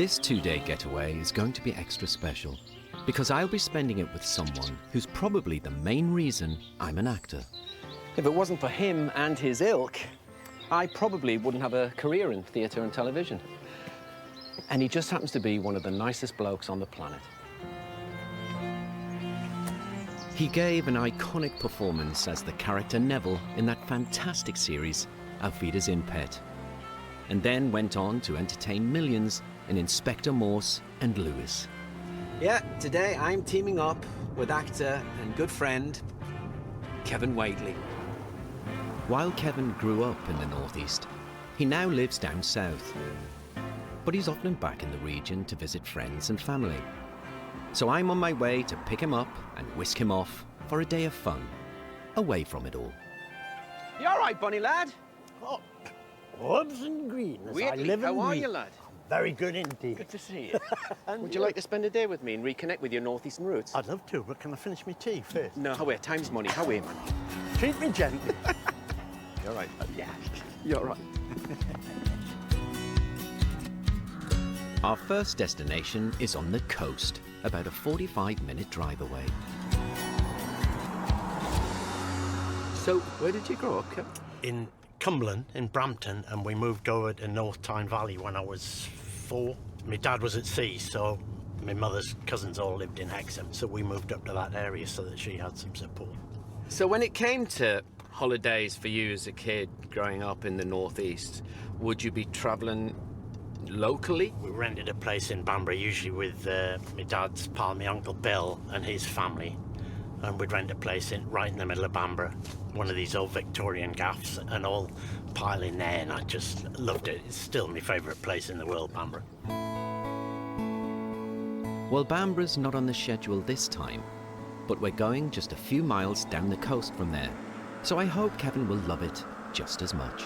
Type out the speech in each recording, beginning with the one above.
This two-day getaway is going to be extra special because I'll be spending it with someone who's probably the main reason I'm an actor. If it wasn't for him and his ilk, I probably wouldn't have a career in theatre and television. And he just happens to be one of the nicest blokes on the planet. He gave an iconic performance as the character Neville in that fantastic series, Auf Wiedersehen, Pet, and then went on to entertain millions in Inspector Morse and Lewis. Yeah, today I'm teaming up with actor and good friend, Kevin Whately. While Kevin grew up in the Northeast, he now lives down south. But he's often back in the region to visit friends and family. So I'm on my way to pick him up and whisk him off for a day of fun, away from it all. You all right, Bunny lad? Oh, Robson Green, as I Whately, live and how are breathe. you, lad? Very good indeed. Good to see you. Would you like to spend a day with me and reconnect with your northeastern roots? I'd love to, but can I finish my tea first? No, how are? Time's money. How are, man? Treat me gently. You're right. Yeah. You're right. Our first destination is on the coast, about a 45-minute drive away. So, where did you grow up, Kev? In Cumberland, in Brampton, and we moved over to North Tyne Valley when I was 4. My dad was at sea, so my mother's cousins all lived in Hexham, so we moved up to that area so that she had some support. So when it came to holidays for you as a kid growing up in the northeast, would you be travelling locally? We rented a place in Bamburgh, usually with my dad's pal, my Uncle Bill, and his family. And we'd rent a place right in the middle of Bamburgh, one of these old Victorian gaffs, and all pile in there, and I just loved it. It's still my favourite place in the world, Bamburgh. Well, Bamburgh's not on the schedule this time, but we're going just a few miles down the coast from there, so I hope Kevin will love it just as much.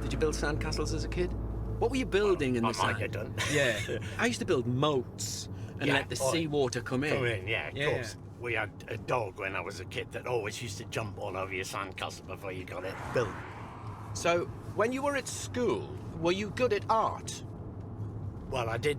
Did you build sandcastles as a kid? What were you building in the I might have done. Yeah, I used to build moats and let the seawater come in. Come in, yeah, of course. We had a dog when I was a kid that always used to jump all over your sandcastle before you got it built. So, when you were at school, were you good at art? Well, I did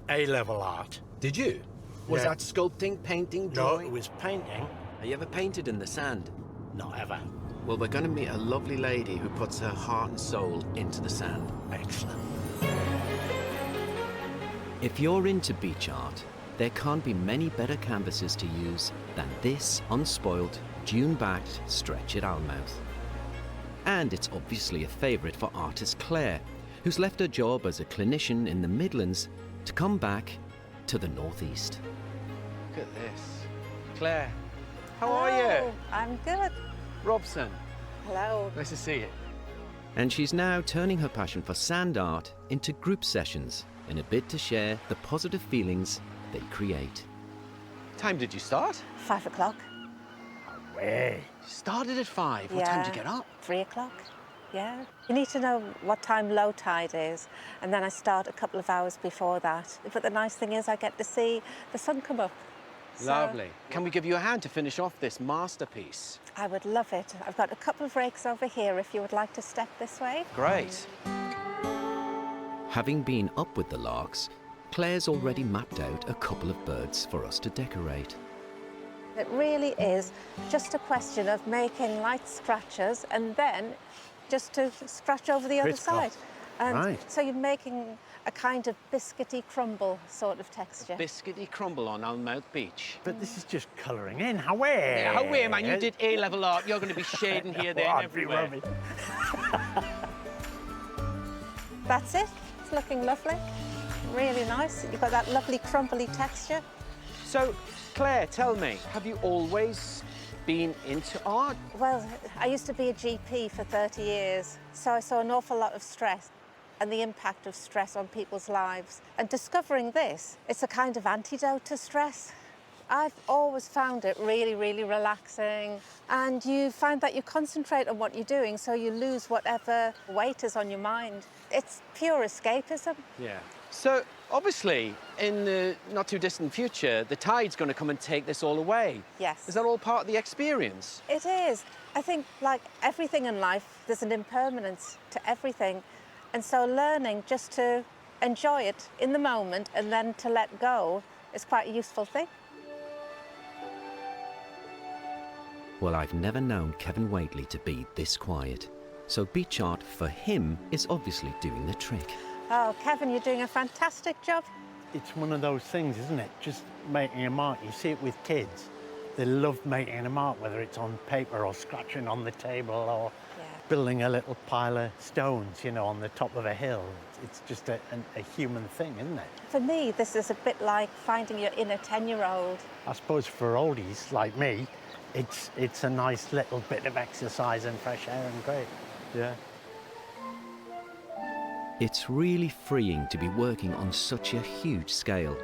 A-level art. Did you? Was Yeah. that sculpting, painting, drawing? No, it was painting. Have you ever painted in the sand? Not ever. Well, we're going to meet a lovely lady who puts her heart and soul into the sand. Excellent. If you're into beach art, there can't be many better canvases to use than this unspoiled, dune-backed stretch at Almouth. And it's obviously a favourite for artist Claire, who's left her job as a clinician in the Midlands to come back to the Northeast. Look at this. Claire, how Hello, are you? I'm good. Robson, Hello. nice to see you. And she's now turning her passion for sand art into group sessions in a bid to share the positive feelings they create. Time did you start? 5 o'clock. Way. Started at 5. What time did you get up? 3 o'clock. Yeah. You need to know what time low tide is, and then I start a couple of hours before that. But the nice thing is I get to see the sun come up. So Lovely. Can we give you a hand to finish off this masterpiece? I would love it. I've got a couple of rakes over here if you would like to step this way. Great. Having been up with the larks, Claire's already mapped out a couple of birds for us to decorate. It really is just a question of making light scratches and then just to scratch over the other Crisscross. side. And Right. so you're making a kind of biscuity crumble sort of texture. Biscuity crumble on Almouth Beach. But this is just colouring in. How way? Yeah, how weird, man. You did A-level art. You're going to be shading here, there, and everywhere. That's it. It's looking lovely. Really nice. You've got that lovely crumbly texture. So, Claire, tell me, have you always been into art? Well, I used to be a GP for 30 years, so I saw an awful lot of stress and the impact of stress on people's lives. And discovering this, it's a kind of antidote to stress. I've always found it really, really relaxing. And you find that you concentrate on what you're doing, so you lose whatever weight is on your mind. It's pure escapism. Yeah. So, obviously, in the not-too-distant future, the tide's going to come and take this all away. Yes. Is that all part of the experience? It is. I think, like everything in life, there's an impermanence to everything. And so learning just to enjoy it in the moment and then to let go is quite a useful thing. Well, I've never known Kevin Whately to be this quiet. So beach art for him is obviously doing the trick. Oh, Kevin, you're doing a fantastic job. It's one of those things, isn't it? Just making a mark. You see it with kids. They love making a mark, whether it's on paper or scratching on the table or building a little pile of stones, you know, on the top of a hill. It's just a human thing, isn't it? For me, this is a bit like finding your inner 10-year-old. I suppose for oldies like me, it's a nice little bit of exercise and fresh air and great. Yeah. It's really freeing to be working on such a huge scale,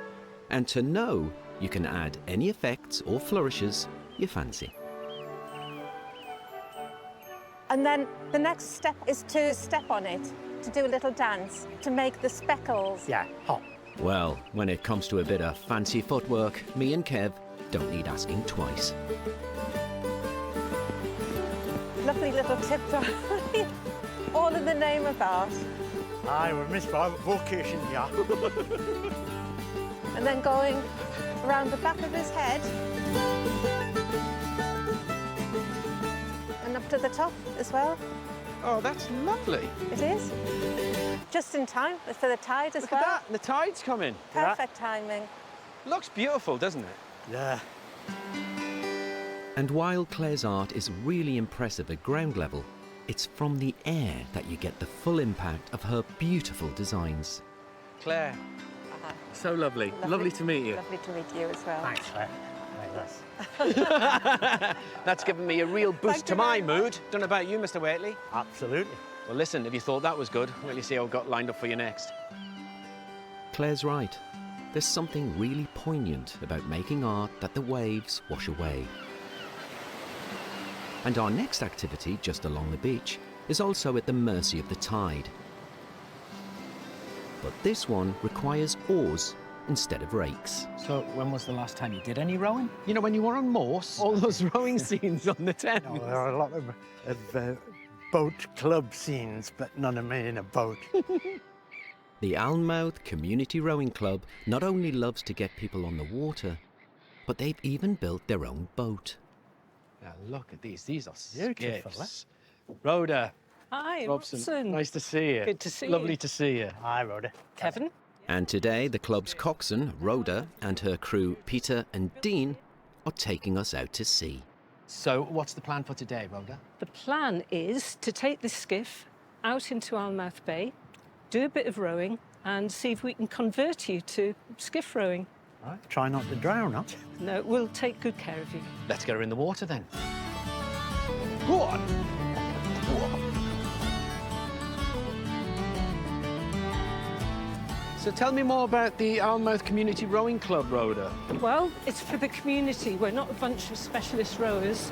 and to know you can add any effects or flourishes you fancy. And then the next step is to step on it, to do a little dance, to make the speckles. Yeah, hop. Well, when it comes to a bit of fancy footwork, me and Kev don't need asking twice. Lovely little tiptoe. All in the name of art. Aye, we missed our vocation, yeah. And then going around the back of his head. And up to the top as well. Oh, that's lovely. It is. Just in time for the tide as Look well. at that, the tide's coming. Perfect timing. Looks beautiful, doesn't it? Yeah. And while Claire's art is really impressive at ground level, it's from the air that you get the full impact of her beautiful designs. Claire, so lovely. Lovely to meet you. Lovely to meet you as well. Thanks, Claire. Nice. That's given me a real boost to my mood. Don't know about you, Mr. Whately. Absolutely. Well, listen, if you thought that was good, wait till you see what I've got lined up for you next. Claire's right. There's something really poignant about making art that the waves wash away. And our next activity, just along the beach, is also at the mercy of the tide. But this one requires oars instead of rakes. So when was the last time you did any rowing? You know, when you were on Morse, all those rowing scenes on the Thames. No, there are a lot of boat club scenes, but none of me in a boat. The Alnmouth Community Rowing Club not only loves to get people on the water, but they've even built their own boat. Now, look at these. These are Beautiful, skiffs. Rhoda, Hi, Robson. Nice to see you. Good to see Lovely you. to see you. Hi, Rhoda. Kevin? And today, the club's coxswain, Rhoda, and her crew, Peter and Dean, are taking us out to sea. So, what's the plan for today, Rhoda? The plan is to take this skiff out into Alnmouth Bay, do a bit of rowing, and see if we can convert you to skiff rowing. Right. Try not to drown, huh? No, we'll take good care of you. Let's get her in the water then. Go on. So tell me more about the Alnmouth Community Rowing Club, Rhoda. Well, it's for the community. We're not a bunch of specialist rowers.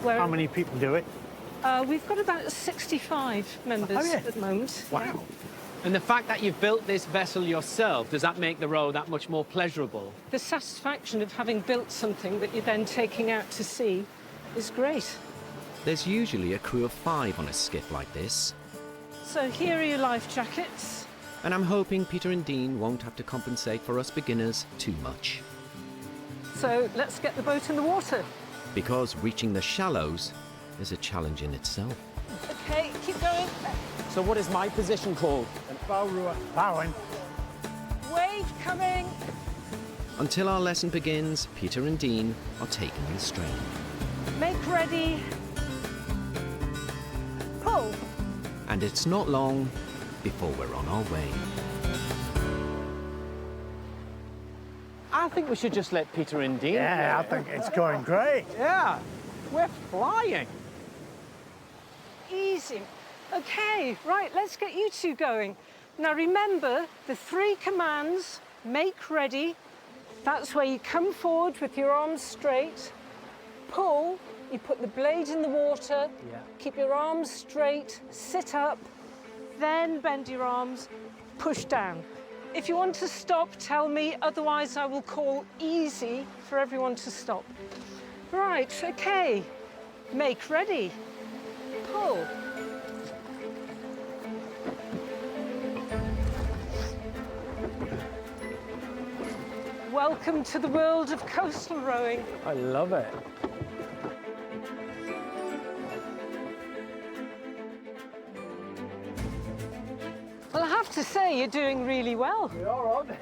How many people do it? We've got about 65 members Oh, yeah. at the moment. Wow. And the fact that you've built this vessel yourself, does that make the row that much more pleasurable? The satisfaction of having built something that you're then taking out to sea is great. There's usually a crew of 5 on a skiff like this, So here are your life jackets. and I'm hoping Peter and Dean won't have to compensate for us beginners too much. So let's get the boat in the water. Because reaching the shallows is a challenge in itself. Okay, keep going. So what is my position called? Bowing. Wave coming. Until our lesson begins, Peter and Dean are taking the strain. Make ready. Pull. And it's not long before we're on our way. I think we should just let Peter and Dean. Yeah, I think it's going great. Yeah, we're flying. Easy. Okay, right, let's get you two going. Now remember the 3 commands. Make ready. That's where you come forward with your arms straight. Pull. You put the blade in the water. Yeah. Keep your arms straight. Sit up. Then bend your arms. Push down. If you want to stop, tell me. Otherwise, I will call easy for everyone to stop. Right, okay. Make ready. Pull. Welcome to the world of coastal rowing. I love it. Well, I have to say, you're doing really well. We are on.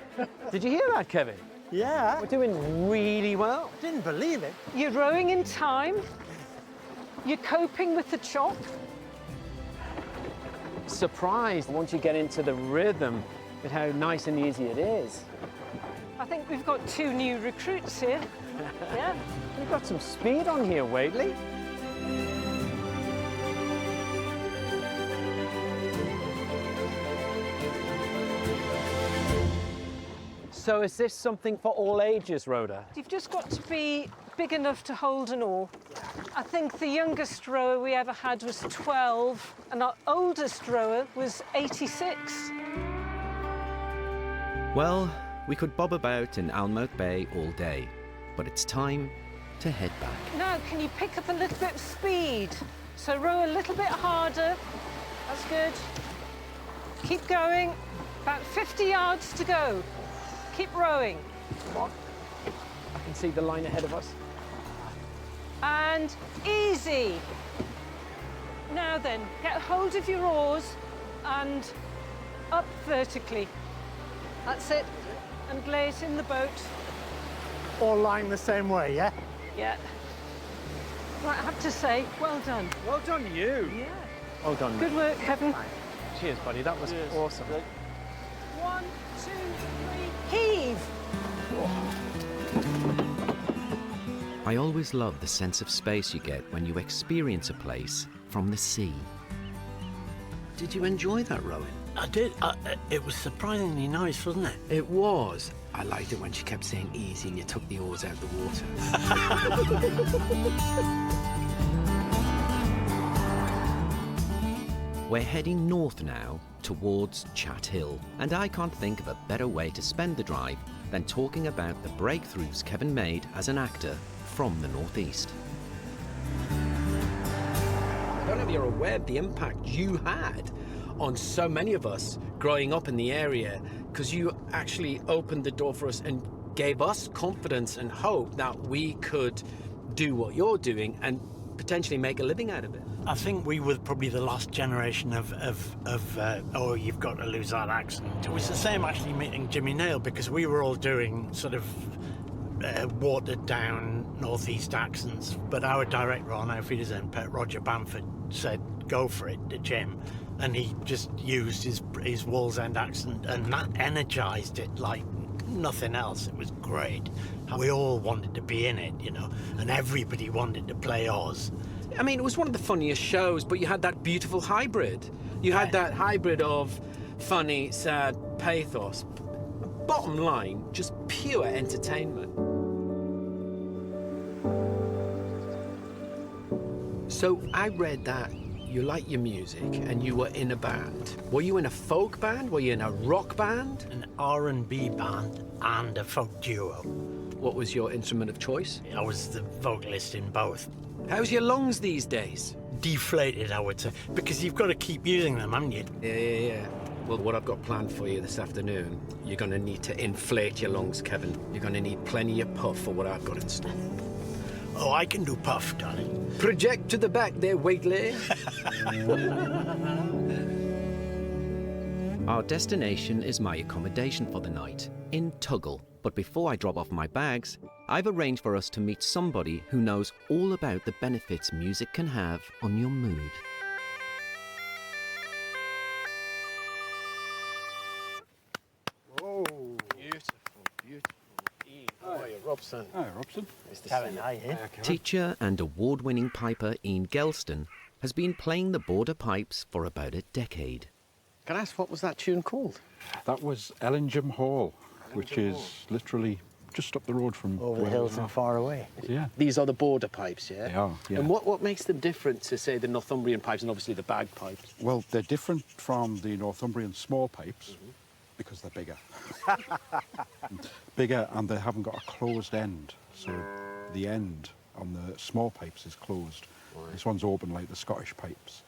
Did you hear that, Kevin? Yeah, We're doing really well. didn't believe it. You're rowing in time. You're coping with the chop. Surprised once you get into the rhythm at how nice and easy it is. I think we've got 2 new recruits here. Yeah. You've got some speed on here, Whately. So is this something for all ages, Rhoda? You've just got to be big enough to hold an oar. I think the youngest rower we ever had was 12, and our oldest rower was 86. Well, we could bob about in Almouth Bay all day, but it's time to head back. Now, can you pick up a little bit of speed? So row a little bit harder. That's good. Keep going. About 50 yards to go. Keep rowing. Come on. I can see the line ahead of us. And easy. Now then, get hold of your oars and up vertically. That's it. And lay it in the boat. All lying the same way, yeah? Yeah. Right, I have to say, well done. Well done, you. Yeah. Well done. Good work, Kevin. Cheers, buddy. That was awesome. 1, 2, 3, heave. I always love the sense of space you get when you experience a place from the sea. Did you enjoy that, Rowan? I did. It was surprisingly nice, wasn't it? It was. I liked it when she kept saying easy and you took the oars out of the water. We're heading north now towards Chat Hill, and I can't think of a better way to spend the drive than talking about the breakthroughs Kevin made as an actor from the Northeast. I don't know if you're aware of the impact you had on so many of us growing up in the area, because you actually opened the door for us and gave us confidence and hope that we could do what you're doing and potentially make a living out of it. I think we were probably the last generation of oh, you've got to lose that accent. It was the same actually meeting Jimmy Nail, because we were all doing sort of watered down northeast accents, but our director on Our Feeders End, Pet Roger Bamford, said go for it to Jim, and he just used his Wallsend accent, and that energized it like nothing else. It was great. We all wanted to be in it, you know, and everybody wanted to play Oz. I mean, it was one of the funniest shows, but you had that beautiful hybrid. You had that hybrid of funny, sad pathos. Bottom line, just pure entertainment. So I read that you like your music and you were in a band. Were you in a folk band? Were you in a rock band? An R&B band and a folk duo. What was your instrument of choice? I was the vocalist in both. How's your lungs these days? Deflated, I would say, because you've got to keep using them, haven't you? Yeah. Well, what I've got planned for you this afternoon, you're going to need to inflate your lungs, Kevin. You're going to need plenty of puff for what I've got in store. Oh, I can do puff, darling. Project to the back there, Whately. Our destination is my accommodation for the night, in Tuggle. But before I drop off my bags, I've arranged for us to meet somebody who knows all about the benefits music can have on your mood. Oh, beautiful. Hi, Robson. Hi, Robson. Nice to Kevin, see you. hi, eh? Teacher and award-winning piper Ian Gelston has been playing the border pipes for about a decade. Can I ask, what was that tune called? That was Ellingham Hall, which is literally just up the road from Over the where hills we and are. far away. Yeah, These are the border pipes, yeah? they are, yeah. And what makes them different to, say, the Northumbrian pipes and obviously the bagpipes? Well, they're different from the Northumbrian small pipes because they're bigger. Bigger, and they haven't got a closed end. So the end on the small pipes is closed. This one's open like the Scottish pipes.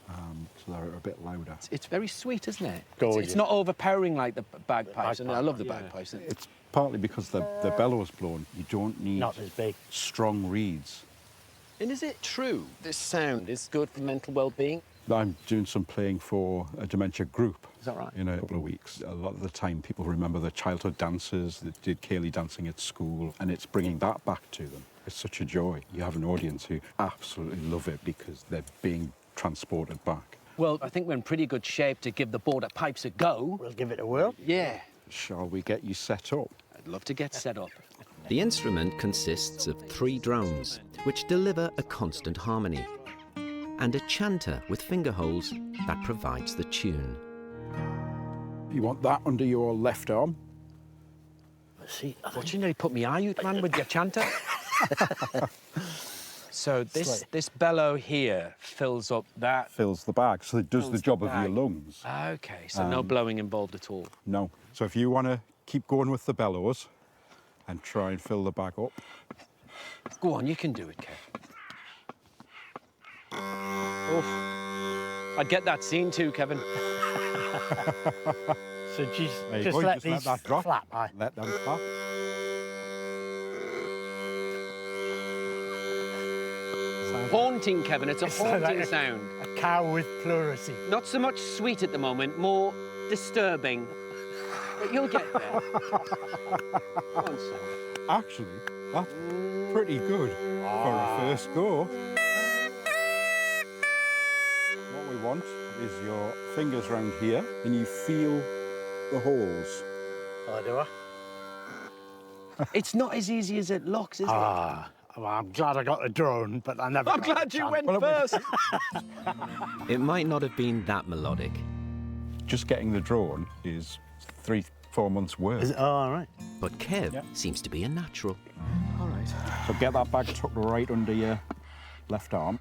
so they're a bit louder. It's very sweet, isn't it? Gorgeous. It's not overpowering like the bagpipes, and I love the bagpipes. It's partly because the bellow's blown. You don't need Not as big. strong reeds. And is it true this sound is good for mental well-being? I'm doing some playing for a dementia group. Is that right? In a couple of weeks. A lot of the time people remember their childhood dances that did ceilidh dancing at school, and it's bringing that back to them. It's such a joy. You have an audience who absolutely love it because they're being transported back. Well, I think we're in pretty good shape to give the border pipes a go. We'll give it a whirl. Yeah. Shall we get you set up? I'd love to get set up. The instrument consists of 3 drones, which deliver a constant harmony, and a chanter with finger holes that provides the tune. You want that under your left arm? See, What, you nearly put me eye out, man, with your chanter? So this bellow here fills up that. Fills the bag, so it does Fills the the job of bag. your lungs. Okay, so no blowing involved at all. No. So if you want to keep going with the bellows and try and fill the bag up. Go on, you can do it, Kev. Oof. I'd get that scene too, Kevin. so There you just go, let just these let that drop. flap. Aye. Let them flap. Haunting, Kevin. It's a It's like haunting a- sound. A cow with pleurisy. Not so much sweet at the moment, more disturbing. But you'll get there. Go on, son. Actually, that's pretty good for a first go. What we want is your fingers round here, and you feel the holes. Oh, do I? It's not as easy as it looks, is it? Well, I'm glad I got the drone, but I never. I'm got the glad you chance. went Well, first. It might not have been that melodic, Just getting the drone is 3-4 months' work. Is it? Oh, all right. but Kev seems to be a natural. All right. So get that bag tucked right under your left arm.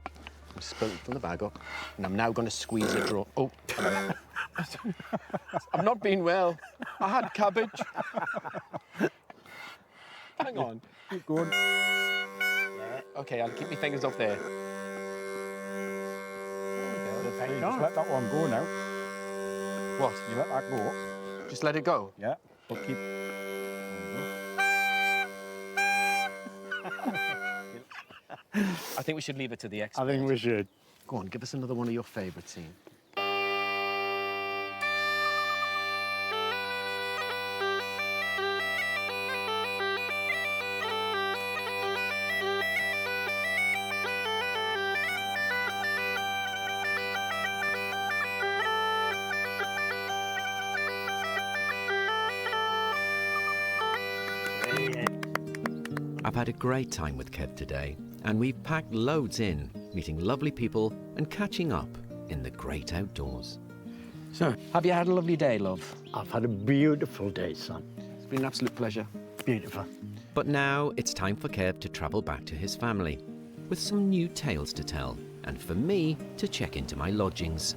I'm spilling from the bag up, and I'm now going to squeeze a draw. Oh. I'm not being well. I had cabbage. Hang on. Keep going. Okay, I'll keep my fingers off there. Hey, just let that one go now. What? You let that go. Just let it go. Yeah, but keep. I think we should leave it to the I expert. think we should. Go on, give us another one of your favourite scenes. I've had a great time with Kev today, and we've packed loads in, meeting lovely people and catching up in the great outdoors. So, have you had a lovely day, love? I've had a beautiful day, son. It's been an absolute pleasure. Beautiful. But now it's time for Kev to travel back to his family, with some new tales to tell, and for me to check into my lodgings.